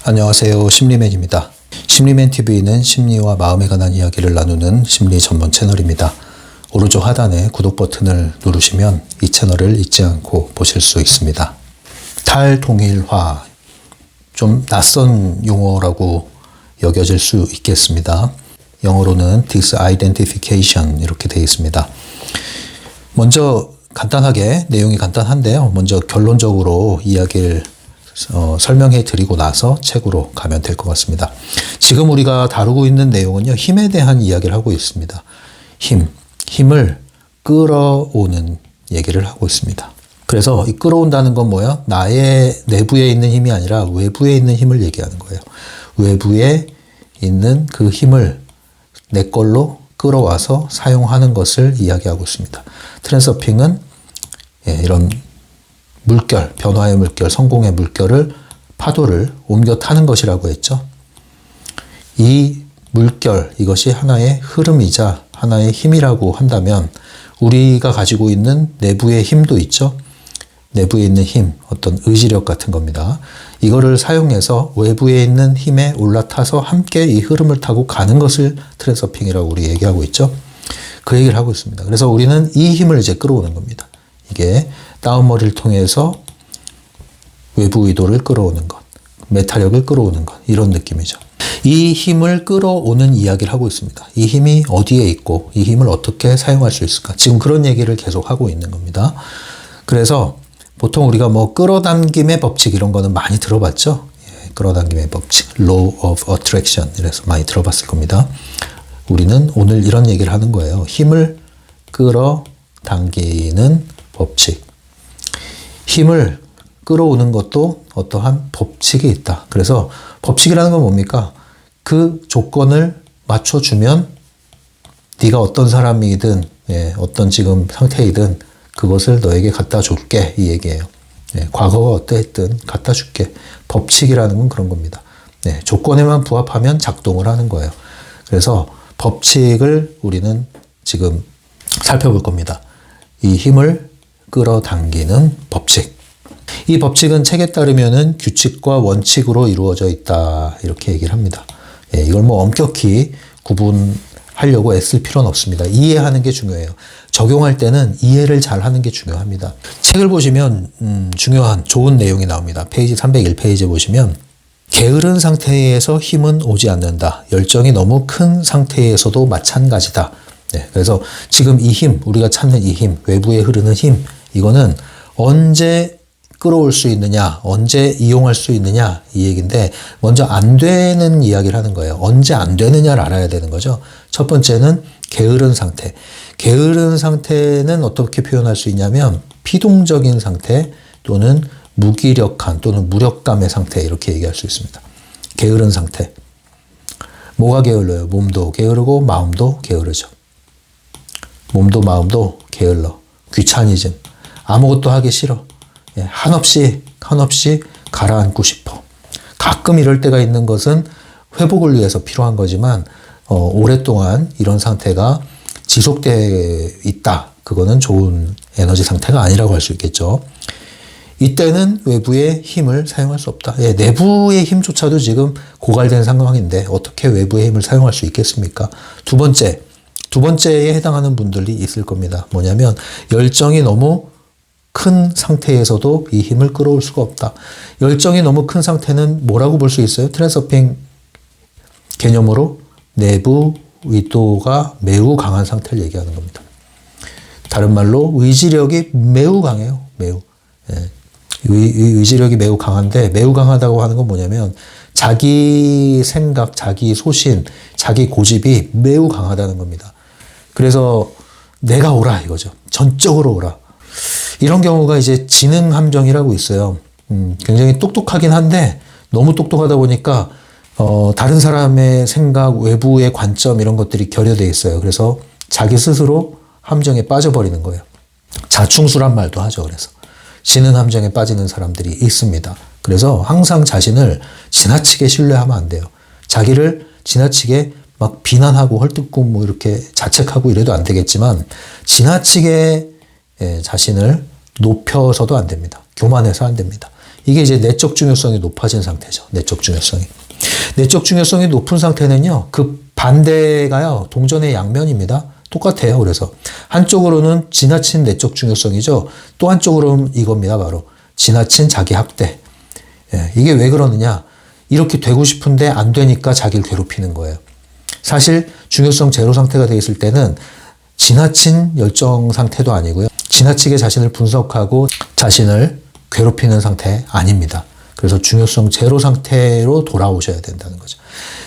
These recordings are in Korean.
안녕하세요. 심리맨입니다. 심리맨TV는 심리와 마음에 관한 이야기를 나누는 심리 전문 채널입니다. 오른쪽 하단에 구독 버튼을 누르시면 이 채널을 잊지 않고 보실 수 있습니다. 탈동일화, 좀 낯선 용어라고 여겨질 수 있겠습니다. 영어로는 disidentification 이렇게 되어 있습니다. 먼저 간단하게, 내용이 간단한데요. 먼저 결론적으로 이야기를 설명해 드리고 나서 책으로 가면 될 것 같습니다. 지금 우리가 다루고 있는 내용은요, 힘에 대한 이야기를 하고 있습니다. 힘을 끌어오는 얘기를 하고 있습니다. 그래서 이 끌어온다는 건 뭐야? 나의 내부에 있는 힘이 아니라 외부에 있는 힘을 얘기하는 거예요. 외부에 있는 그 힘을 내 걸로 끌어와서 사용하는 것을 이야기하고 있습니다. 트랜서핑은 이런 물결, 변화의 물결, 성공의 물결을, 파도를 옮겨 타는 것이라고 했죠. 이 물결, 이것이 하나의 흐름이자 하나의 힘이라고 한다면 우리가 가지고 있는 내부의 힘도 있죠. 내부에 있는 힘, 어떤 의지력 같은 겁니다. 이거를 사용해서 외부에 있는 힘에 올라타서 함께 이 흐름을 타고 가는 것을 트랜서핑이라고 우리 얘기하고 있죠. 그 얘기를 하고 있습니다. 그래서 우리는 이 힘을 이제 끌어오는 겁니다. 이게 다운머리를 통해서 외부 의도를 끌어오는 것, 메타력을 끌어오는 것, 이런 느낌이죠. 이 힘을 끌어오는 이야기를 하고 있습니다. 이 힘이 어디에 있고 이 힘을 어떻게 사용할 수 있을까? 지금 그런 얘기를 계속 하고 있는 겁니다. 그래서 보통 우리가 뭐 끌어당김의 법칙 이런 거는 많이 들어봤죠? 끌어당김의 법칙, Law of Attraction 이래서 많이 들어봤을 겁니다. 우리는 오늘 이런 얘기를 하는 거예요. 힘을 끌어당기는 법칙. 힘을 끌어오는 것도 어떠한 법칙이 있다. 그래서 법칙이라는 건 뭡니까? 그 조건을 맞춰주면 네가 어떤 사람이든 어떤 지금 상태이든 그것을 너에게 갖다 줄게, 이 얘기예요. 과거가 어떠했든 갖다 줄게. 법칙이라는 건 그런 겁니다. 조건에만 부합하면 작동을 하는 거예요. 그래서 법칙을 우리는 지금 살펴볼 겁니다. 이 힘을 끌어당기는 법칙. 이 법칙은 책에 따르면은 규칙과 원칙으로 이루어져 있다. 이렇게 얘기를 합니다. 이걸 뭐 엄격히 구분하려고 애쓸 필요는 없습니다. 이해하는 게 중요해요. 적용할 때는 이해를 잘 하는 게 중요합니다. 책을 보시면 중요한 좋은 내용이 나옵니다. 페이지 301페이지 보시면 게으른 상태에서 힘은 오지 않는다. 열정이 너무 큰 상태에서도 마찬가지다. 그래서 지금 이 힘, 우리가 찾는 이 힘, 외부에 흐르는 힘, 이거는 언제 끌어올 수 있느냐, 언제 이용할 수 있느냐, 이 얘기인데, 먼저 안 되는 이야기를 하는 거예요. 언제 안 되느냐를 알아야 되는 거죠. 첫 번째는 게으른 상태. 게으른 상태는 어떻게 표현할 수 있냐면, 피동적인 상태 또는 무기력한 또는 무력감의 상태, 이렇게 얘기할 수 있습니다. 게으른 상태. 뭐가 게을러요? 몸도 게으르고 마음도 게으르죠. 몸도 마음도 게을러. 귀차니즘. 아무것도 하기 싫어. 한없이 가라앉고 싶어. 가끔 이럴 때가 있는 것은 회복을 위해서 필요한 거지만 오랫동안 이런 상태가 지속되어 있다. 그거는 좋은 에너지 상태가 아니라고 할 수 있겠죠. 이때는 외부의 힘을 사용할 수 없다. 내부의 힘조차도 지금 고갈된 상황인데 어떻게 외부의 힘을 사용할 수 있겠습니까? 두 번째에 해당하는 분들이 있을 겁니다. 뭐냐면 열정이 너무 큰 상태에서도 이 힘을 끌어올 수가 없다. 열정이 너무 큰 상태는 뭐라고 볼 수 있어요? 트랜서핑 개념으로 내부 의도가 매우 강한 상태를 얘기하는 겁니다. 다른 말로 의지력이 매우 강해요. 매우. 의지력이 매우 강한데, 매우 강하다고 하는 건 뭐냐면 자기 생각, 자기 소신, 자기 고집이 매우 강하다는 겁니다. 그래서 내가 오라 이거죠. 전적으로 오라. 이런 경우가 이제 지능 함정이라고 있어요. 굉장히 똑똑하긴 한데 너무 똑똑하다 보니까 다른 사람의 생각, 외부의 관점 이런 것들이 결여돼 있어요. 그래서 자기 스스로 함정에 빠져버리는 거예요. 자충수란 말도 하죠. 그래서 지능 함정에 빠지는 사람들이 있습니다. 그래서 항상 자신을 지나치게 신뢰하면 안 돼요. 자기를 지나치게 막 비난하고 헐뜯고 뭐 이렇게 자책하고 이래도 안 되겠지만 지나치게 자신을 높여서도 안 됩니다. 교만해서 안 됩니다. 이게 이제 내적 중요성이 높아진 상태죠. 내적 중요성이. 내적 중요성이 높은 상태는요, 그 반대가요, 동전의 양면입니다. 똑같아요. 그래서 한쪽으로는 지나친 내적 중요성이죠. 또 한쪽으로는 이겁니다. 바로 지나친 자기 학대. 예, 이게 왜 그러느냐? 이렇게 되고 싶은데 안 되니까 자기를 괴롭히는 거예요. 사실 중요성 제로 상태가 되어 있을 때는 지나친 열정 상태도 아니고요. 지나치게 자신을 분석하고 자신을 괴롭히는 상태 아닙니다. 그래서 중요성 제로 상태로 돌아오셔야 된다는 거죠.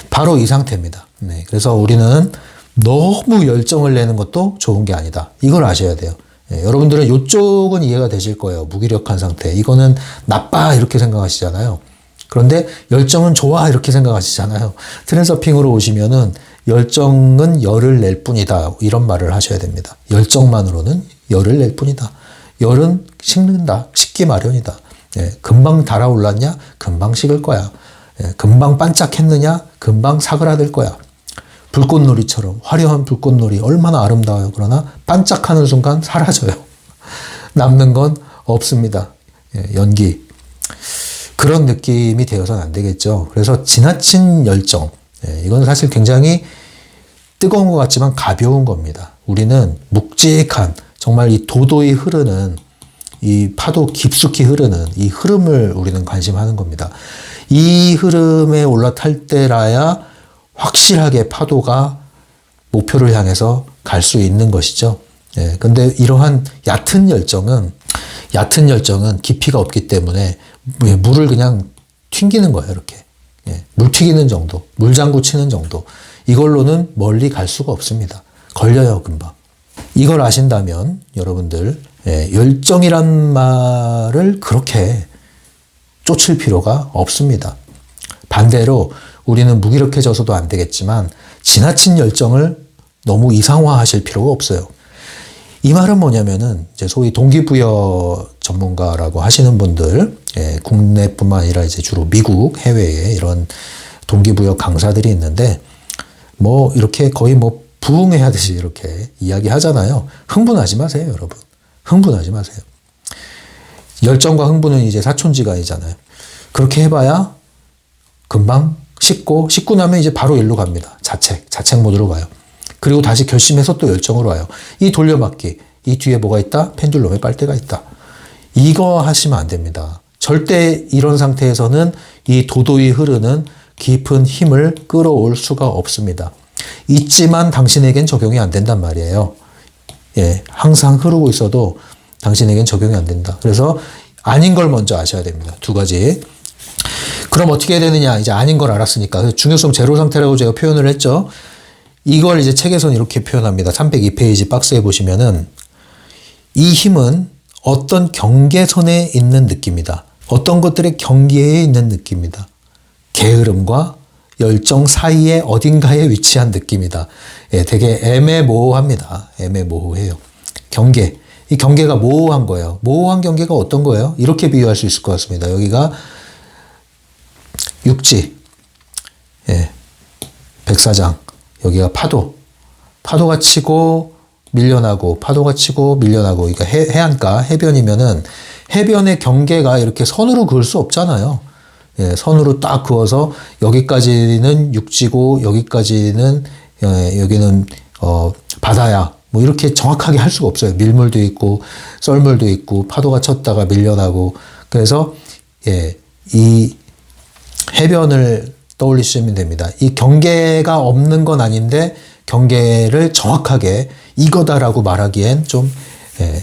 바로 이 상태입니다. 네, 그래서 우리는 너무 열정을 내는 것도 좋은 게 아니다. 이걸 아셔야 돼요. 예, 여러분들은 이쪽은 이해가 되실 거예요. 무기력한 상태. 이거는 나빠 이렇게 생각하시잖아요. 그런데 열정은 좋아 이렇게 생각하시잖아요. 트랜서핑으로 오시면은 열정은 열을 낼 뿐이다. 이런 말을 하셔야 됩니다. 열정만으로는 열을 낼 뿐이다. 열은 식는다. 식기 마련이다. 예, 금방 달아올랐냐? 금방 식을 거야. 예, 금방 반짝했느냐? 금방 사그라들 거야. 불꽃놀이처럼 화려한 불꽃놀이 얼마나 아름다워요. 그러나 반짝하는 순간 사라져요. 남는 건 없습니다. 예, 연기. 그런 느낌이 되어서는 안 되겠죠. 그래서 지나친 열정. 예, 이건 사실 굉장히 뜨거운 것 같지만 가벼운 겁니다. 우리는 묵직한 정말 이 도도히 흐르는 이 파도 깊숙이 흐르는 이 흐름을 우리는 관심하는 겁니다. 이 흐름에 올라탈 때라야 확실하게 파도가 목표를 향해서 갈 수 있는 것이죠. 예, 근데 이러한 얕은 열정은 깊이가 없기 때문에 물을 그냥 튕기는 거예요, 이렇게. 예, 물 튀기는 정도, 물장구 치는 정도. 이걸로는 멀리 갈 수가 없습니다. 걸려요, 금방. 이걸 아신다면 여러분들 예, 열정이란 말을 그렇게 쫓을 필요가 없습니다. 반대로 우리는 무기력해져서도 안 되겠지만 지나친 열정을 너무 이상화하실 필요가 없어요. 이 말은 뭐냐면은 이제 소위 동기부여 전문가라고 하시는 분들, 예, 국내뿐만 아니라 이제 주로 미국, 해외에 이런 동기부여 강사들이 있는데 뭐 이렇게 거의 뭐 부흥회하듯이 이렇게 이야기하잖아요. 흥분하지 마세요, 여러분. 흥분하지 마세요. 열정과 흥분은 이제 사촌지간이잖아요. 그렇게 해봐야 금방 식고 나면 이제 바로 일로 갑니다. 자책 모드로 가요. 그리고 다시 결심해서 또 열정으로 와요. 이 돌려막기, 이 뒤에 뭐가 있다? 펜듈럼의 빨대가 있다. 이거 하시면 안 됩니다. 절대 이런 상태에서는 이 도도히 흐르는 깊은 힘을 끌어올 수가 없습니다. 있지만 당신에겐 적용이 안 된단 말이에요. 예, 항상 흐르고 있어도 당신에겐 적용이 안 된다. 그래서 아닌 걸 먼저 아셔야 됩니다. 두 가지. 그럼 어떻게 해야 되느냐? 이제 아닌 걸 알았으니까. 중요성 제로 상태라고 제가 표현을 했죠. 이걸 이제 책에서는 이렇게 표현합니다. 302페이지 박스에 보시면은 이 힘은 어떤 경계선에 있는 느낌이다. 어떤 것들의 경계에 있는 느낌이다. 게으름과 열정 사이에 어딘가에 위치한 느낌이다. 예, 되게 애매모호합니다. 애매모호해요. 경계. 이 경계가 모호한 거예요. 모호한 경계가 어떤 거예요? 이렇게 비유할 수 있을 것 같습니다. 여기가 육지, 예, 백사장, 여기가 파도가 치고 밀려나고, 파도가 치고 밀려나고, 그러니까 해안가, 해변이면은 해변의 경계가 이렇게 선으로 그을 수 없잖아요. 예, 선으로 딱 그어서 여기까지는 육지고 여기까지는 여기는 바다야. 뭐 이렇게 정확하게 할 수가 없어요. 밀물도 있고 썰물도 있고 파도가 쳤다가 밀려나고. 그래서 예, 이 해변을 떠올리시면 됩니다. 이 경계가 없는 건 아닌데 경계를 정확하게 이거다라고 말하기엔 좀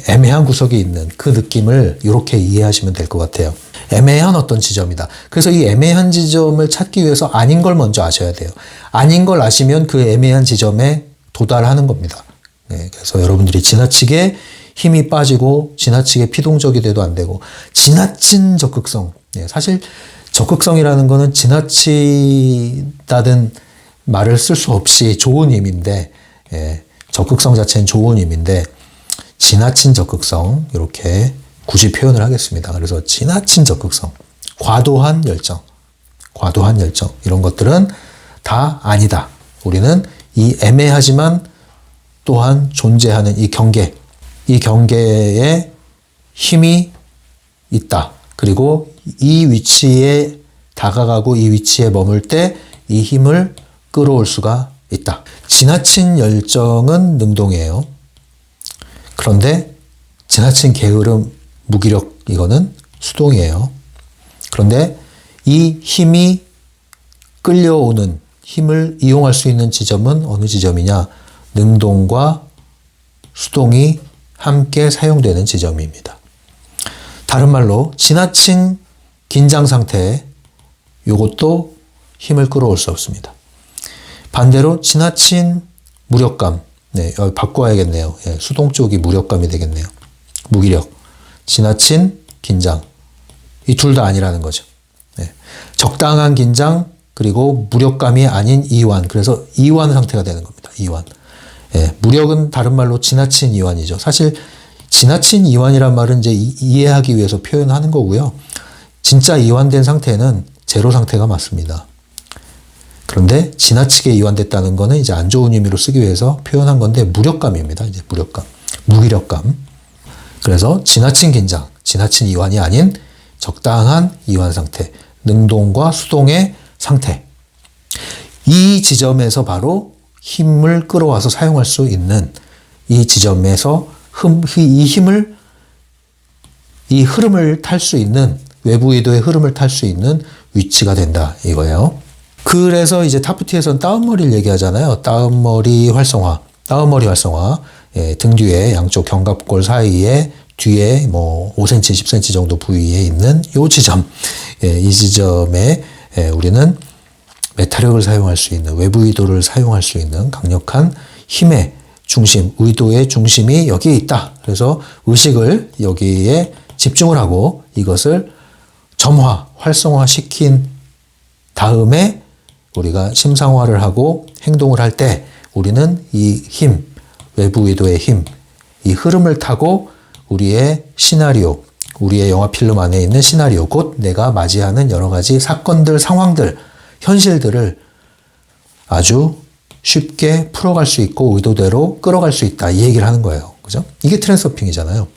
애매한 구석이 있는 그 느낌을 이렇게 이해하시면 될 것 같아요. 애매한 어떤 지점이다. 그래서 이 애매한 지점을 찾기 위해서 아닌 걸 먼저 아셔야 돼요. 아닌 걸 아시면 그 애매한 지점에 도달하는 겁니다. 네, 그래서 여러분들이 지나치게 힘이 빠지고 지나치게 피동적이 돼도 안 되고 지나친 적극성. 네, 사실 적극성이라는 거는 지나치다는 말을 쓸 수 없이 좋은 힘인데 예, 적극성 자체는 좋은 힘인데 지나친 적극성 이렇게 굳이 표현을 하겠습니다. 그래서 지나친 적극성, 과도한 열정 이런 것들은 다 아니다. 우리는 이 애매하지만 또한 존재하는 이 경계에 힘이 있다. 그리고 이 위치에 다가가고 이 위치에 머물 때 이 힘을 끌어올 수가 있다. 지나친 열정은 능동이에요. 그런데 지나친 게으름, 무기력 이거는 수동이에요. 그런데 이 힘이 끌려오는 힘을 이용할 수 있는 지점은 어느 지점이냐? 능동과 수동이 함께 사용되는 지점입니다. 다른 말로 지나친 긴장 상태에 이것도 힘을 끌어올 수 없습니다. 반대로 지나친 무력감, 네, 바꿔야겠네요. 예, 수동 쪽이 무력감이 되겠네요. 무기력, 지나친 긴장, 이 둘 다 아니라는 거죠. 네. 적당한 긴장 그리고 무력감이 아닌 이완, 그래서 이완 상태가 되는 겁니다. 이완. 예, 무력은 다른 말로 지나친 이완이죠. 사실 지나친 이완이란 말은 이제 이해하기 위해서 표현하는 거고요. 진짜 이완된 상태는 제로 상태가 맞습니다. 그런데 지나치게 이완됐다는 거는 이제 안 좋은 의미로 쓰기 위해서 표현한 건데 무력감입니다. 이제 무력감, 무기력감. 그래서 지나친 긴장, 지나친 이완이 아닌 적당한 이완 상태, 능동과 수동의 상태. 이 지점에서 바로 힘을 끌어와서 사용할 수 있는 이 지점에서 이 힘을, 이 흐름을 탈 수 있는 외부 의도의 흐름을 탈 수 있는 위치가 된다 이거예요. 그래서 이제 타프티에서는 다운머리를 얘기하잖아요. 다운머리 활성화. 예, 등 뒤에 양쪽 견갑골 사이에 뒤에 뭐 5cm, 10cm 정도 부위에 있는 이 지점. 예, 이 지점에 우리는 메타력을 사용할 수 있는, 외부 의도를 사용할 수 있는 강력한 힘의 중심, 의도의 중심이 여기에 있다. 그래서 의식을 여기에 집중을 하고 이것을 점화, 활성화시킨 다음에 우리가 심상화를 하고 행동을 할 때 우리는 이 힘, 외부 의도의 힘, 이 흐름을 타고 우리의 시나리오, 우리의 영화 필름 안에 있는 시나리오, 곧 내가 맞이하는 여러 가지 사건들, 상황들, 현실들을 아주 쉽게 풀어갈 수 있고 의도대로 끌어갈 수 있다. 이 얘기를 하는 거예요. 그죠? 이게 트랜스서핑이잖아요.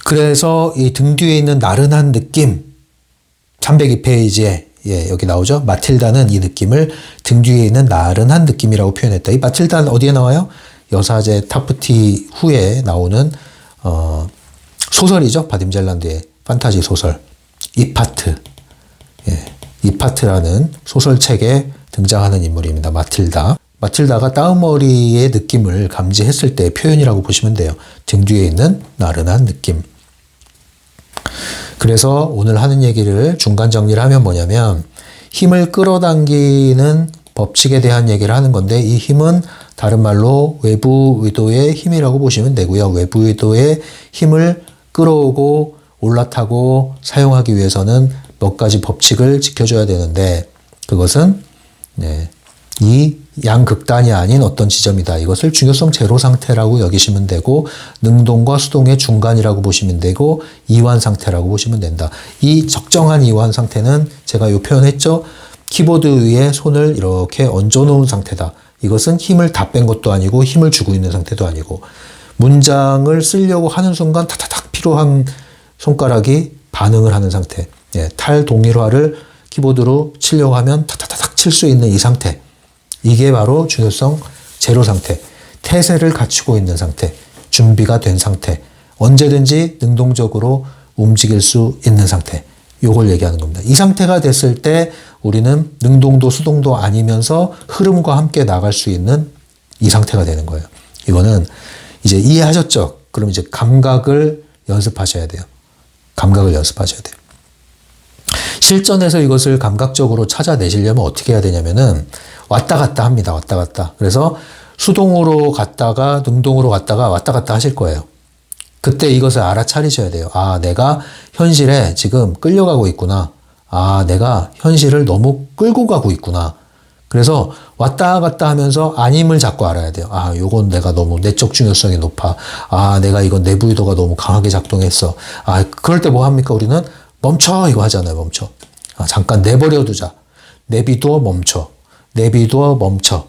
그래서 이 등 뒤에 있는 나른한 느낌, 302페이지에 여기 나오죠. 마틸다는 이 느낌을 등 뒤에 있는 나른한 느낌이라고 표현했다. 이 마틸다는 어디에 나와요? 여사제 타프티 후에 나오는 소설이죠. 바딤 젤란드의 판타지 소설 이파트. 이파트라는 소설책에 등장하는 인물입니다. 마틸다. 마틸다가 다운머리의 느낌을 감지했을 때 표현이라고 보시면 돼요. 등 뒤에 있는 나른한 느낌. 그래서 오늘 하는 얘기를 중간 정리를 하면 뭐냐면 힘을 끌어당기는 법칙에 대한 얘기를 하는 건데 이 힘은 다른 말로 외부 의도의 힘이라고 보시면 되고요. 외부 의도의 힘을 끌어오고 올라타고 사용하기 위해서는 몇 가지 법칙을 지켜줘야 되는데 그것은 이 양극단이 아닌 어떤 지점이다. 이것을 중요성 제로 상태라고 여기시면 되고 능동과 수동의 중간이라고 보시면 되고 이완 상태라고 보시면 된다. 이 적정한 이완 상태는 제가 요 표현했죠. 키보드 위에 손을 이렇게 얹어 놓은 상태다. 이것은 힘을 다 뺀 것도 아니고 힘을 주고 있는 상태도 아니고 문장을 쓰려고 하는 순간 타타닥 필요한 손가락이 반응을 하는 상태. 탈동일화를 키보드로 치려고 하면 타타닥 칠 수 있는 이 상태. 이게 바로 중요성 제로 상태, 태세를 갖추고 있는 상태, 준비가 된 상태, 언제든지 능동적으로 움직일 수 있는 상태, 요걸 얘기하는 겁니다. 이 상태가 됐을 때 우리는 능동도 수동도 아니면서 흐름과 함께 나갈 수 있는 이 상태가 되는 거예요. 이거는 이제 이해하셨죠? 그럼 이제 감각을 연습하셔야 돼요. 감각을 연습하셔야 돼요. 실전에서 이것을 감각적으로 찾아내시려면 어떻게 해야 되냐면은 왔다 갔다 합니다. 왔다 갔다. 그래서 수동으로 갔다가 능동으로 갔다가 왔다 갔다 하실 거예요. 그때 이것을 알아차리셔야 돼요. 아, 내가 현실에 지금 끌려가고 있구나. 아, 내가 현실을 너무 끌고 가고 있구나. 그래서 왔다 갔다 하면서 아님을 잡고 알아야 돼요. 아, 요건 내가 너무 내적 중요성이 높아. 아, 내가 이건 내부 의도가 너무 강하게 작동했어. 아, 그럴 때 뭐 합니까? 우리는 멈춰 이거 하잖아요. 멈춰. 아, 잠깐 내버려 두자. 내비두어 멈춰. 내비두어 멈춰.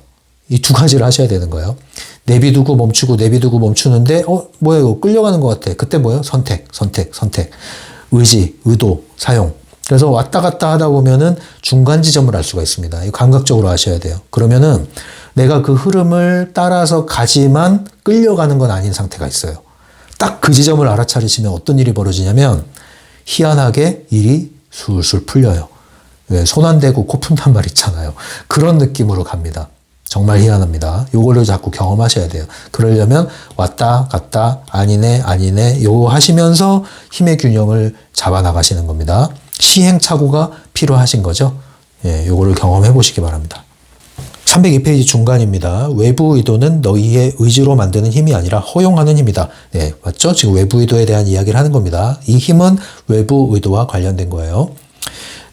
이 두 가지를 하셔야 되는 거예요. 내비두고 멈추고 내비두고 멈추는데 뭐야 이거 끌려가는 것 같아. 그때 뭐예요? 선택. 의지, 의도, 사용. 그래서 왔다 갔다 하다 보면은 중간 지점을 알 수가 있습니다. 이거 감각적으로 아셔야 돼요. 그러면은 내가 그 흐름을 따라서 가지만 끌려가는 건 아닌 상태가 있어요. 딱 그 지점을 알아차리시면 어떤 일이 벌어지냐면 희한하게 일이 술술 풀려요. 왜? 손 안 대고 코 푼단 말 있잖아요. 그런 느낌으로 갑니다. 정말 희한합니다. 요걸로 자꾸 경험하셔야 돼요. 그러려면 왔다 갔다 아니네 아니네 요거 하시면서 힘의 균형을 잡아 나가시는 겁니다. 시행착오가 필요하신 거죠. 예, 요거를 경험해 보시기 바랍니다. 302페이지 중간입니다. 외부 의도는 너희의 의지로 만드는 힘이 아니라 허용하는 힘이다. 네, 맞죠? 지금 외부 의도에 대한 이야기를 하는 겁니다. 이 힘은 외부 의도와 관련된 거예요.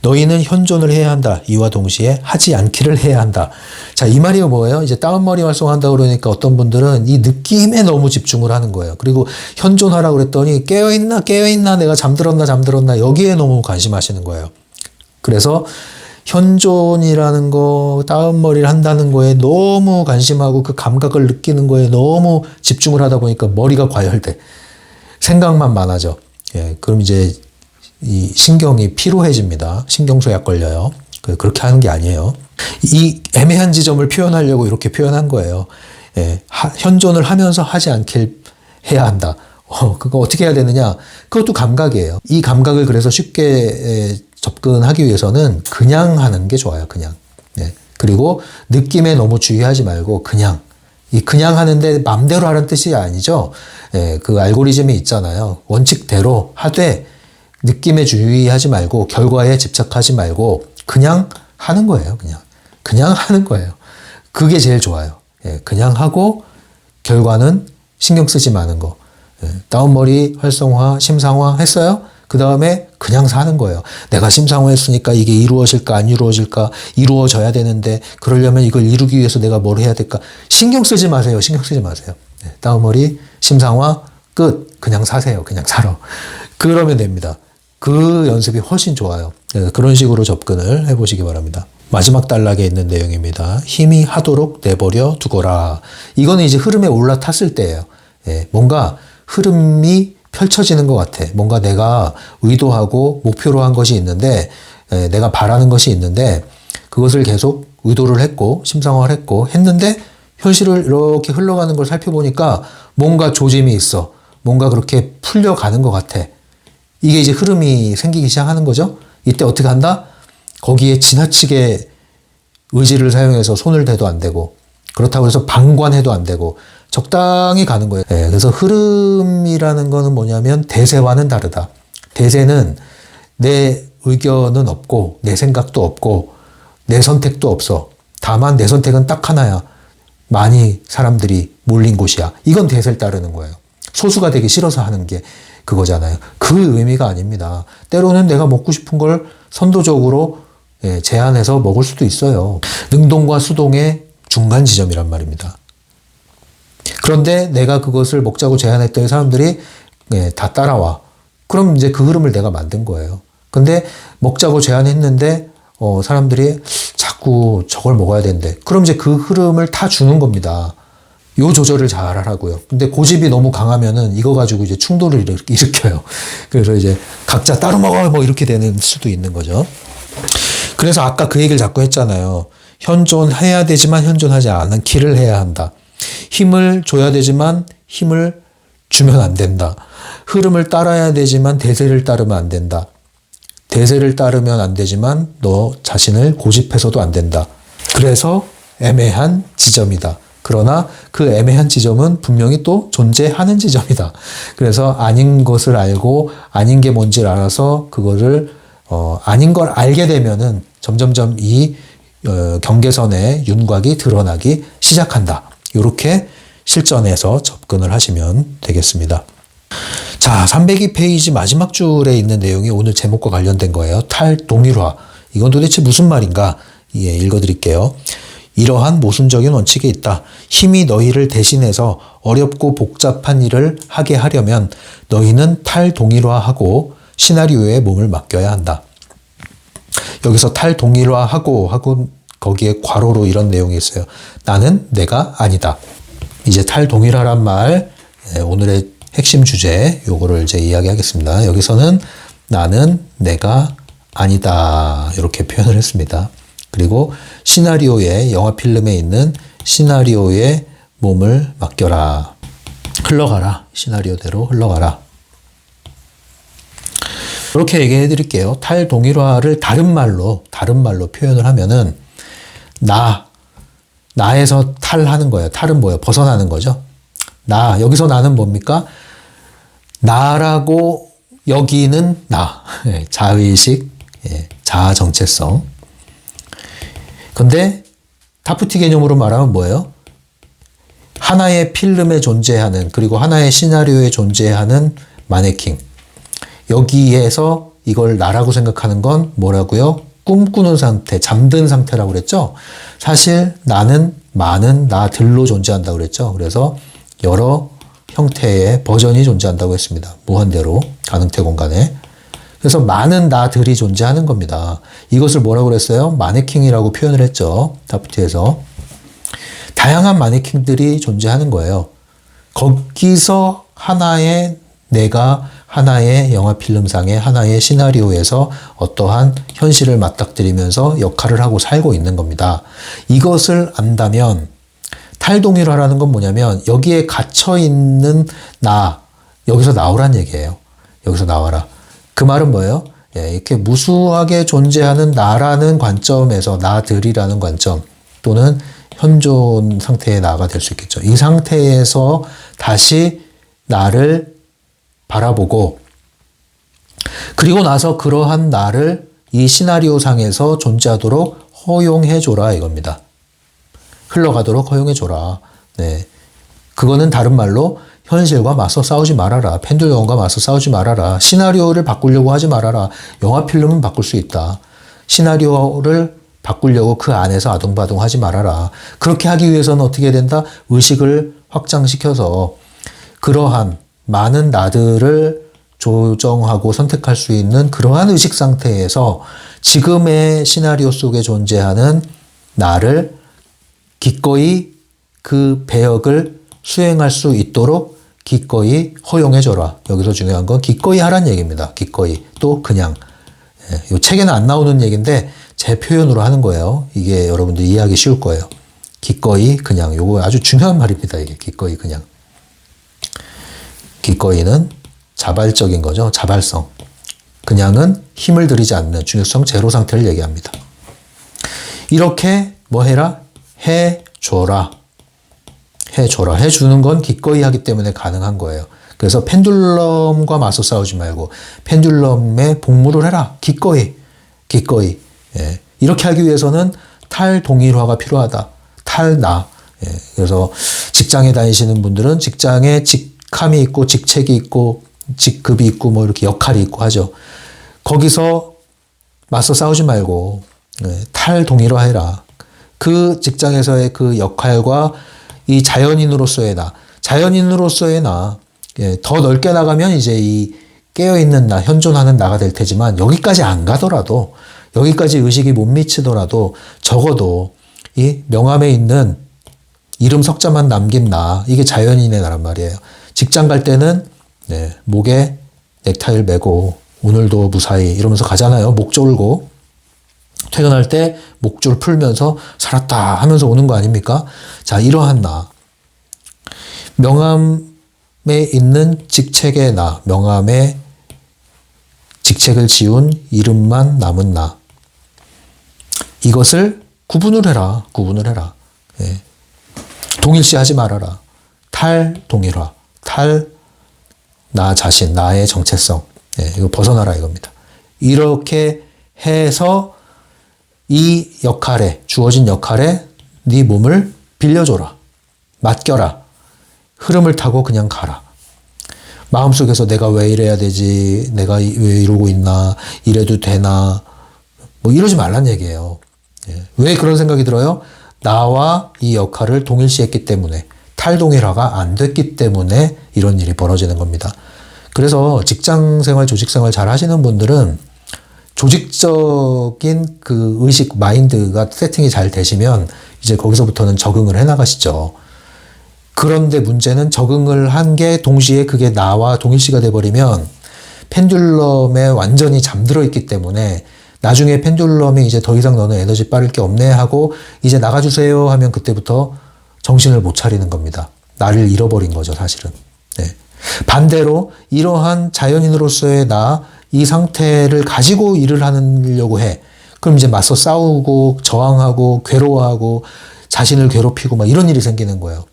너희는 현존을 해야 한다. 이와 동시에 하지 않기를 해야 한다. 자, 이 말이 뭐예요? 이제 다운머리 활성화한다 그러니까 어떤 분들은 이 느낌에 너무 집중을 하는 거예요. 그리고 현존하라고 그랬더니 깨어있나, 내가 잠들었나, 여기에 너무 관심하시는 거예요. 그래서 현존이라는 거, 다운머리를 한다는 거에 너무 관심하고 그 감각을 느끼는 거에 너무 집중을 하다 보니까 머리가 과열돼. 생각만 많아져. 예, 그럼 이제 이 신경이 피로해집니다. 신경소약 걸려요. 그렇게 하는 게 아니에요. 이 애매한 지점을 표현하려고 이렇게 표현한 거예요. 예, 현존을 하면서 하지 않길 해야 한다. 그거 어떻게 해야 되느냐? 그것도 감각이에요. 이 감각을 그래서 쉽게 접근하기 위해서는 그냥 하는 게 좋아요. 그냥. 예. 그리고 느낌에 너무 주의하지 말고 그냥. 이 그냥 하는데 맘대로 하는 뜻이 아니죠. 예, 그 알고리즘이 있잖아요. 원칙대로 하되 느낌에 주의하지 말고 결과에 집착하지 말고 그냥 하는 거예요. 그냥 하는 거예요. 그게 제일 좋아요. 예, 그냥 하고 결과는 신경 쓰지 마는 거. 예, 다운머리 활성화, 심상화 했어요? 그 다음에 그냥 사는 거예요. 내가 심상화 했으니까 이게 이루어질까 안 이루어질까, 이루어져야 되는데 그러려면 이걸 이루기 위해서 내가 뭘 해야 될까. 신경 쓰지 마세요. 예, 다운머리 심상화 끝. 그냥 사세요. 그냥 살아. 그러면 됩니다. 그 연습이 훨씬 좋아요. 그런 식으로 접근을 해보시기 바랍니다. 마지막 단락에 있는 내용입니다. 힘이 하도록 내버려 두거라. 이거는 이제 흐름에 올라탔을 때예요. 예, 뭔가 흐름이 펼쳐지는 것 같아. 뭔가 내가 의도하고 목표로 한 것이 있는데, 내가 바라는 것이 있는데, 그것을 계속 의도를 했고, 심상화를 했고, 했는데, 현실을 이렇게 흘러가는 걸 살펴보니까 뭔가 조짐이 있어. 뭔가 그렇게 풀려가는 것 같아. 이게 이제 흐름이 생기기 시작하는 거죠. 이때 어떻게 한다? 거기에 지나치게 의지를 사용해서 손을 대도 안 되고, 그렇다고 해서 방관해도 안 되고, 적당히 가는 거예요. 네, 그래서 흐름이라는 거는 뭐냐면 대세와는 다르다. 대세는 내 의견은 없고 내 생각도 없고 내 선택도 없어. 다만 내 선택은 딱 하나야. 많이 사람들이 몰린 곳이야. 이건 대세를 따르는 거예요. 소수가 되기 싫어서 하는 게 그거잖아요. 그 의미가 아닙니다. 때로는 내가 먹고 싶은 걸 선도적으로 제한해서 먹을 수도 있어요. 능동과 수동의 중간 지점이란 말입니다. 그런데 내가 그것을 먹자고 제안했더니 사람들이 다 따라와. 그럼 이제 그 흐름을 내가 만든 거예요. 근데 먹자고 제안했는데 사람들이 자꾸 저걸 먹어야 된대. 그럼 이제 그 흐름을 타 주는 겁니다. 요 조절을 잘 하라고요. 근데 고집이 너무 강하면은 이거 가지고 이제 충돌을 일으켜요. 그래서 이제 각자 따로 먹어 뭐 이렇게 되는 수도 있는 거죠. 그래서 아까 그 얘기를 자꾸 했잖아요. 현존해야 되지만 현존하지 않기를 해야 한다. 힘을 줘야 되지만 힘을 주면 안 된다. 흐름을 따라야 되지만 대세를 따르면 안 된다. 대세를 따르면 안 되지만 너 자신을 고집해서도 안 된다. 그래서 애매한 지점이다. 그러나 그 애매한 지점은 분명히 또 존재하는 지점이다. 그래서 아닌 것을 알고 아닌 게 뭔지를 알아서 그거를 아닌 걸 알게 되면은 점점점 이 경계선의 윤곽이 드러나기 시작한다. 이렇게 실전에서 접근을 하시면 되겠습니다. 자, 302페이지 마지막 줄에 있는 내용이 오늘 제목과 관련된 거예요. 탈동일화. 이건 도대체 무슨 말인가? 예, 읽어드릴게요. 이러한 모순적인 원칙이 있다. 힘이 너희를 대신해서 어렵고 복잡한 일을 하게 하려면 너희는 탈동일화하고 시나리오에 몸을 맡겨야 한다. 여기서 탈동일화하고 하고 거기에 괄호로 이런 내용이 있어요. 나는 내가 아니다. 이제 탈동일화란 말, 오늘의 핵심 주제, 요거를 이제 이야기하겠습니다. 여기서는 나는 내가 아니다. 이렇게 표현을 했습니다. 그리고 시나리오에, 영화 필름에 있는 시나리오에 몸을 맡겨라. 흘러가라. 시나리오대로 흘러가라. 이렇게 얘기해 드릴게요. 탈동일화를 다른 말로 표현을 하면은 나에서 탈하는 거예요. 탈은 뭐예요? 벗어나는 거죠. 여기서 나는 뭡니까? 나라고 여기는 나. 자의식, 자아 정체성. 근데 타프티 개념으로 말하면 뭐예요? 하나의 필름에 존재하는, 그리고 하나의 시나리오에 존재하는 마네킹. 여기에서 이걸 나라고 생각하는 건 뭐라고요? 꿈꾸는 상태, 잠든 상태라고 그랬죠? 사실 나는 많은 나들로 존재한다고 그랬죠? 그래서 여러 형태의 버전이 존재한다고 했습니다. 무한대로, 가능태 공간에. 그래서 많은 나들이 존재하는 겁니다. 이것을 뭐라고 그랬어요? 마네킹이라고 표현을 했죠. 타프티에서. 다양한 마네킹들이 존재하는 거예요. 거기서 하나의 내가 하나의 영화 필름상의 하나의 시나리오에서 어떠한 현실을 맞닥뜨리면서 역할을 하고 살고 있는 겁니다. 이것을 안다면 탈동일화라는 건 뭐냐면 여기에 갇혀있는 여기서 나오란 얘기예요. 여기서 나와라. 그 말은 뭐예요? 이렇게 무수하게 존재하는 나라는 관점에서, 나들이라는 관점 또는 현존 상태의 나가 될 수 있겠죠. 이 상태에서 다시 나를 바라보고, 그리고 나서 그러한 나를 이 시나리오 상에서 존재하도록 허용해줘라 이겁니다. 흘러가도록 허용해줘라. 네. 그거는 다른 말로 현실과 맞서 싸우지 말아라. 펜듈럼과 맞서 싸우지 말아라. 시나리오를 바꾸려고 하지 말아라. 영화 필름은 바꿀 수 있다. 시나리오를 바꾸려고 그 안에서 아둥바둥 하지 말아라. 그렇게 하기 위해서는 어떻게 해야 된다? 의식을 확장시켜서 그러한 많은 나들을 조정하고 선택할 수 있는 그러한 의식 상태에서 지금의 시나리오 속에 존재하는 나를 기꺼이 그 배역을 수행할 수 있도록 기꺼이 허용해줘라. 여기서 중요한 건 기꺼이 하란 얘기입니다. 기꺼이. 또 그냥. 이 책에는 안 나오는 얘기인데 제 표현으로 하는 거예요. 이게 여러분들 이해하기 쉬울 거예요. 기꺼이 그냥. 요거 아주 중요한 말입니다. 이게 기꺼이 그냥. 기꺼이는 자발적인 거죠. 자발성. 그냥은 힘을 들이지 않는 중요성 제로 상태를 얘기합니다. 이렇게 뭐 해라? 해줘라. 해줘라. 해주는 건 기꺼이 하기 때문에 가능한 거예요. 그래서 펜듈럼과 맞서 싸우지 말고 펜듈럼에 복무를 해라. 기꺼이. 기꺼이. 예. 이렇게 하기 위해서는 탈동일화가 필요하다. 탈나. 예. 그래서 직장에 다니시는 분들은 직장에 직함이 있고 직책이 있고 직급이 있고 뭐 이렇게 역할이 있고 하죠. 거기서 맞서 싸우지 말고 탈동일화 해라. 그 직장에서의 그 역할과 이 자연인으로서의 나, 자연인으로서의 나, 더 넓게 나가면 이제 이 깨어있는 나, 현존하는 나가 될 테지만 여기까지 안 가더라도, 여기까지 의식이 못 미치더라도 적어도 이 명함에 있는 이름 석자만 남긴 나, 이게 자연인의 나란 말이에요. 직장 갈 때는 목에 넥타이를 메고 오늘도 무사히 이러면서 가잖아요. 목 졸고. 퇴근할 때 목줄 풀면서 살았다 하면서 오는 거 아닙니까? 자, 이러한 나. 명함에 있는 직책의 나. 명함에 직책을 지운 이름만 남은 나. 이것을 구분을 해라. 구분을 해라. 예. 동일시하지 말아라. 탈동일화. 나 자신, 나의 정체성. 예, 이거 벗어나라 이겁니다. 이렇게 해서 이 역할에, 주어진 역할에 네 몸을 빌려줘라. 맡겨라. 흐름을 타고 그냥 가라. 마음속에서 내가 왜 이래야 되지? 내가 왜 이러고 있나? 이래도 되나? 뭐 이러지 말란 얘기예요. 예. 왜 그런 생각이 들어요? 나와 이 역할을 동일시했기 때문에, 탈동일화가 안 됐기 때문에 이런 일이 벌어지는 겁니다. 그래서 직장생활, 조직생활 잘 하시는 분들은 조직적인 그 의식, 마인드가 세팅이 잘 되시면 이제 거기서부터는 적응을 해 나가시죠. 그런데 문제는 적응을 한 게 동시에 그게 나와 동일시가 돼버리면 펜듈럼에 완전히 잠들어 있기 때문에 나중에 펜듈럼이 이제 더 이상 너는 에너지 빠를 게 없네 하고 이제 나가주세요 하면 그때부터 정신을 못 차리는 겁니다. 나를 잃어버린 거죠, 사실은. 네. 반대로 이러한 자연인으로서의 이 상태를 가지고 일을 하려고 해. 그럼 이제 맞서 싸우고 저항하고 괴로워하고 자신을 괴롭히고 막 이런 일이 생기는 거예요.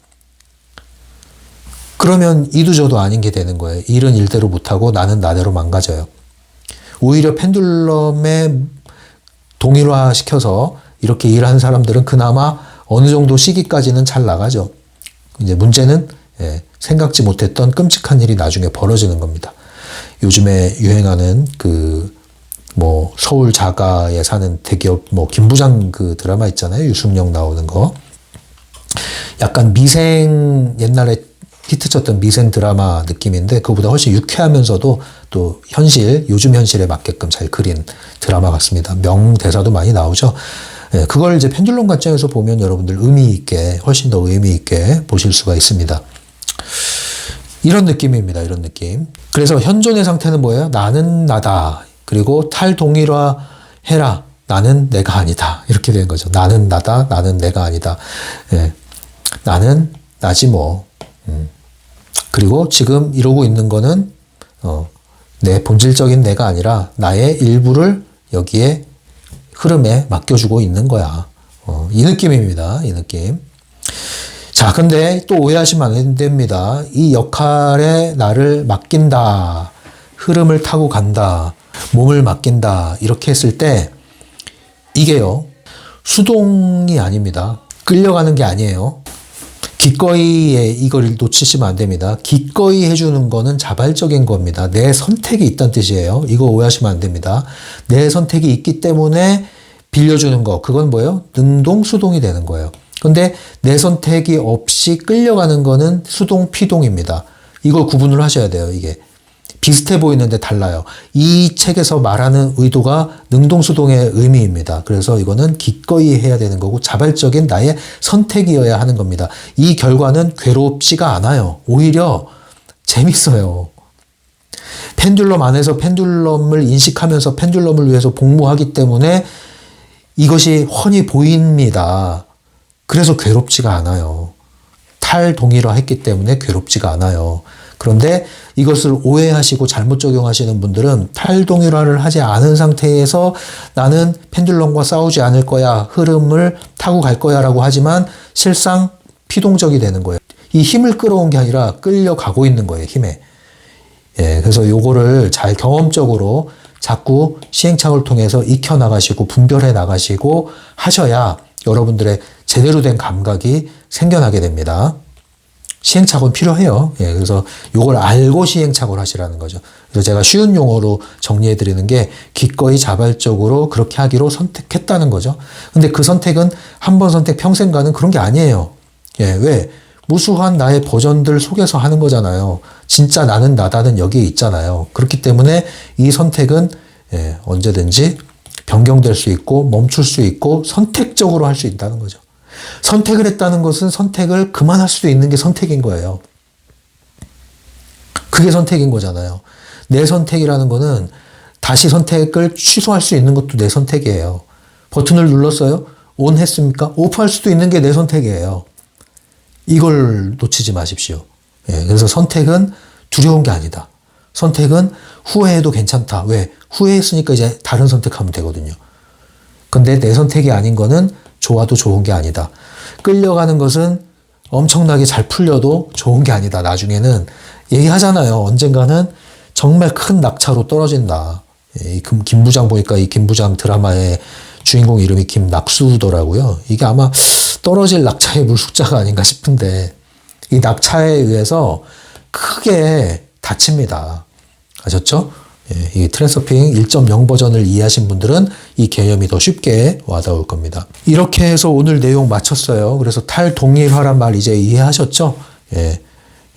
그러면 이도저도 아닌 게 되는 거예요. 일은 일대로 못하고 나는 나대로 망가져요. 오히려 펜듈럼에 동일화시켜서 이렇게 일하는 사람들은 그나마 어느 정도 시기까지는 잘 나가죠. 이제 문제는 생각지 못했던 끔찍한 일이 나중에 벌어지는 겁니다. 요즘에 유행하는 서울 자가에 사는 대기업 김부장 그 드라마 있잖아요. 유승용 나오는 거. 약간 미생 옛날에 히트쳤던 미생 드라마 느낌인데 그거보다 훨씬 유쾌하면서도 또 요즘 현실에 맞게끔 잘 그린 드라마 같습니다. 명대사도 많이 나오죠. 그걸 이제 펜듈럼 관점에서 보면 여러분들 훨씬 더 의미 있게 보실 수가 있습니다. 이런 느낌입니다. 이런 느낌. 그래서 현존의 상태는 뭐예요? 나는 나다. 그리고 탈동일화 해라. 나는 내가 아니다. 이렇게 된 거죠. 나는 나다. 나는 내가 아니다. 나는 나지 뭐. 그리고 지금 이러고 있는 거는 내 본질적인 내가 아니라 나의 일부를 여기에 흐름에 맡겨주고 있는 거야. 이 느낌입니다. 이 느낌. 자, 근데 또 오해하시면 안 됩니다. 이 역할에 나를 맡긴다. 흐름을 타고 간다. 몸을 맡긴다. 이렇게 했을 때 이게요. 수동이 아닙니다. 끌려가는 게 아니에요. 기꺼이 이걸 놓치시면 안 됩니다. 기꺼이 해주는 거는 자발적인 겁니다. 내 선택이 있다는 뜻이에요. 이거 오해하시면 안 됩니다. 내 선택이 있기 때문에 빌려주는 거. 그건 뭐예요? 능동, 수동이 되는 거예요. 근데 내 선택이 없이 끌려가는 거는 수동, 피동입니다. 이걸 구분을 하셔야 돼요. 이게. 비슷해 보이는데 달라요. 이 책에서 말하는 의도가 능동수동의 의미입니다. 그래서 이거는 기꺼이 해야 되는 거고 자발적인 나의 선택이어야 하는 겁니다. 이 결과는 괴롭지가 않아요. 오히려 재밌어요. 펜듈럼 안에서 펜듈럼을 인식하면서 펜듈럼을 위해서 복무하기 때문에 이것이 훤히 보입니다. 그래서 괴롭지가 않아요. 탈동일화했기 때문에 괴롭지가 않아요. 그런데 이것을 오해하시고 잘못 적용하시는 분들은 탈동일화를 하지 않은 상태에서 나는 펜듈럼과 싸우지 않을 거야, 흐름을 타고 갈 거야 라고 하지만 실상 피동적이 되는 거예요. 이 힘을 끌어온 게 아니라 끌려가고 있는 거예요, 힘에. 그래서 요거를 잘 경험적으로 자꾸 시행착오를 통해서 익혀나가시고 분별해 나가시고 하셔야 여러분들의 제대로 된 감각이 생겨나게 됩니다. 시행착오는 필요해요. 그래서 이걸 알고 시행착오를 하시라는 거죠. 그래서 제가 쉬운 용어로 정리해 드리는 게 기꺼이 자발적으로 그렇게 하기로 선택했다는 거죠. 근데 그 선택은 한 번 선택 평생 가는 그런 게 아니에요. 왜? 무수한 나의 버전들 속에서 하는 거잖아요. 진짜 나는 나다는 여기에 있잖아요. 그렇기 때문에 이 선택은 언제든지 변경될 수 있고 멈출 수 있고 선택적으로 할 수 있다는 거죠. 선택을 했다는 것은 선택을 그만할 수도 있는 게 선택인 거예요. 그게 선택인 거잖아요. 내 선택이라는 거는 다시 선택을 취소할 수 있는 것도 내 선택이에요. 버튼을 눌렀어요? 온 했습니까? 오프할 수도 있는 게 내 선택이에요. 이걸 놓치지 마십시오. 그래서 선택은 두려운 게 아니다. 선택은 후회해도 괜찮다. 왜? 후회했으니까 이제 다른 선택하면 되거든요. 근데 내 선택이 아닌 거는 좋아도 좋은 게 아니다. 끌려가는 것은 엄청나게 잘 풀려도 좋은 게 아니다. 나중에는 얘기하잖아요. 언젠가는 정말 큰 낙차로 떨어진다. 김부장 보니까 이 김부장 드라마의 주인공 이름이 김낙수더라고요. 이게 아마 떨어질 낙차의 물숫자가 아닌가 싶은데 이 낙차에 의해서 크게 다칩니다. 아셨죠? 이 트랜서핑 1.0 버전을 이해하신 분들은 이 개념이 더 쉽게 와닿을 겁니다. 이렇게 해서 오늘 내용 마쳤어요. 그래서 탈동일화란 말 이제 이해하셨죠?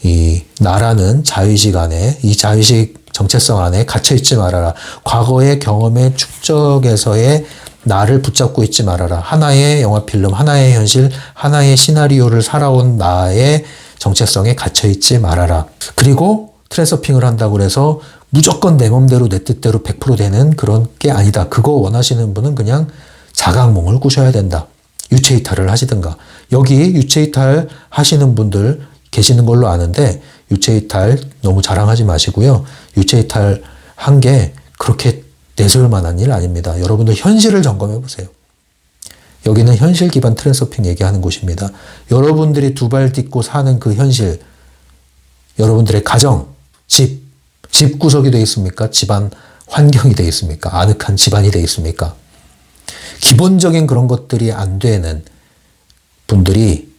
이 나라는 자의식 안에, 이 자의식 정체성 안에 갇혀있지 말아라. 과거의 경험의 축적에서의 나를 붙잡고 있지 말아라. 하나의 영화 필름, 하나의 현실, 하나의 시나리오를 살아온 나의 정체성에 갇혀있지 말아라. 그리고 트랜서핑을 한다고 해서 무조건 내 맘대로 내 뜻대로 100% 되는 그런 게 아니다. 그거 원하시는 분은 그냥 자각몽을 꾸셔야 된다. 유체이탈을 하시든가. 여기 유체이탈 하시는 분들 계시는 걸로 아는데 유체이탈 너무 자랑하지 마시고요. 유체이탈 한 게 그렇게 내세울 만한 일 아닙니다. 여러분들 현실을 점검해 보세요. 여기는 현실 기반 트랜스서핑 얘기하는 곳입니다. 여러분들이 두 발 딛고 사는 그 현실, 여러분들의 가정, 집 구석이 되어 있습니까? 집안 환경이 되어 있습니까? 아늑한 집안이 되어 있습니까? 기본적인 그런 것들이 안 되는 분들이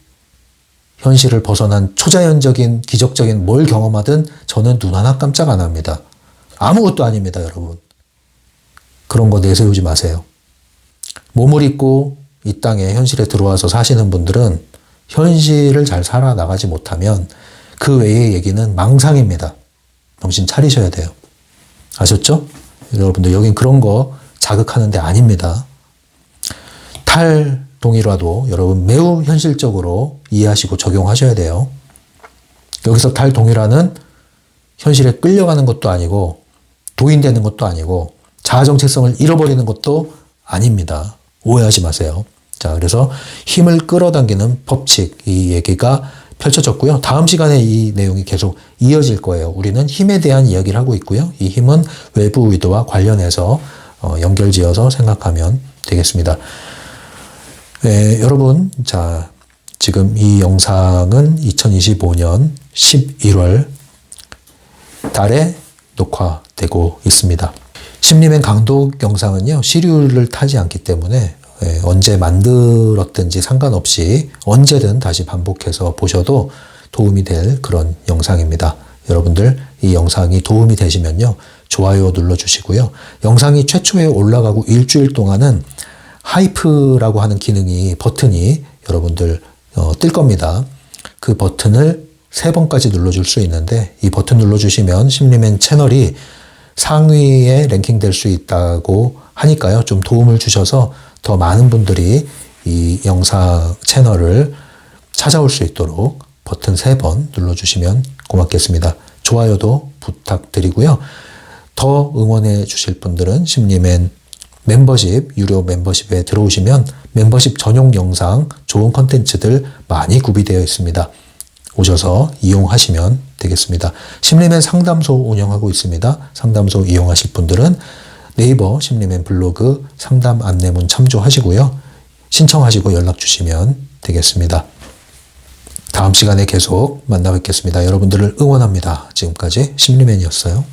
현실을 벗어난 초자연적인 기적적인 뭘 경험하든 저는 눈 하나 깜짝 안 합니다. 아무것도 아닙니다, 여러분. 그런 거 내세우지 마세요. 몸을 잊고 이 땅에 현실에 들어와서 사시는 분들은 현실을 잘 살아나가지 못하면 그 외의 얘기는 망상입니다. 정신 차리셔야 돼요. 아셨죠? 여러분들 여긴 그런 거 자극하는 데 아닙니다. 탈동이라도 여러분 매우 현실적으로 이해하시고 적용하셔야 돼요. 여기서 탈동이라는 현실에 끌려가는 것도 아니고 도인되는 것도 아니고 자아정체성을 잃어버리는 것도 아닙니다. 오해하지 마세요. 자, 그래서 힘을 끌어당기는 법칙, 이 얘기가 펼쳐졌고요. 다음 시간에 이 내용이 계속 이어질 거예요. 우리는 힘에 대한 이야기를 하고 있고요. 이 힘은 외부 의도와 관련해서 연결지어서 생각하면 되겠습니다. 네, 여러분, 자, 지금 이 영상은 2025년 11월 달에 녹화되고 있습니다. 심리맨 강독 영상은요, 시류를 타지 않기 때문에 언제 만들었든지 상관없이 언제든 다시 반복해서 보셔도 도움이 될 그런 영상입니다. 여러분들 이 영상이 도움이 되시면요, 좋아요 눌러주시고요. 영상이 최초에 올라가고 일주일 동안은 하이프라고 하는 버튼이 여러분들 뜰 겁니다. 그 버튼을 3번까지 눌러줄 수 있는데 이 버튼 눌러주시면 심리맨 채널이 상위에 랭킹될 수 있다고 하니까요. 좀 도움을 주셔서 더 많은 분들이 이 영상 채널을 찾아올 수 있도록 버튼 3번 눌러주시면 고맙겠습니다. 좋아요도 부탁드리고요. 더 응원해 주실 분들은 심리맨 멤버십, 유료 멤버십에 들어오시면 멤버십 전용 영상, 좋은 컨텐츠들 많이 구비되어 있습니다. 오셔서 이용하시면 되겠습니다. 심리맨 상담소 운영하고 있습니다. 상담소 이용하실 분들은 네이버 심리맨 블로그 상담 안내문 참조하시고요. 신청하시고 연락 주시면 되겠습니다. 다음 시간에 계속 만나 뵙겠습니다. 여러분들을 응원합니다. 지금까지 심리맨이었어요.